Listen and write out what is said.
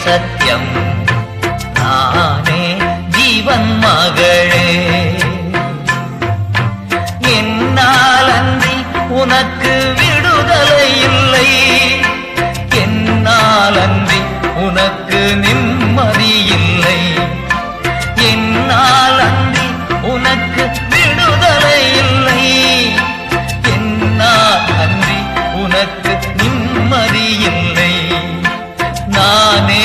சத்தியம் நானே ஜீவன் மகளே என்னால் அன்றி உனக்கு விடுதலை இல்லை என்னால் அன்றி உனக்கு நிம்மதி இல்லை என்னால் அன்றி உனக்கு விடுதலை இல்லை என்னால் அன்றி உனக்கு நிம்மதி இல்லை நானே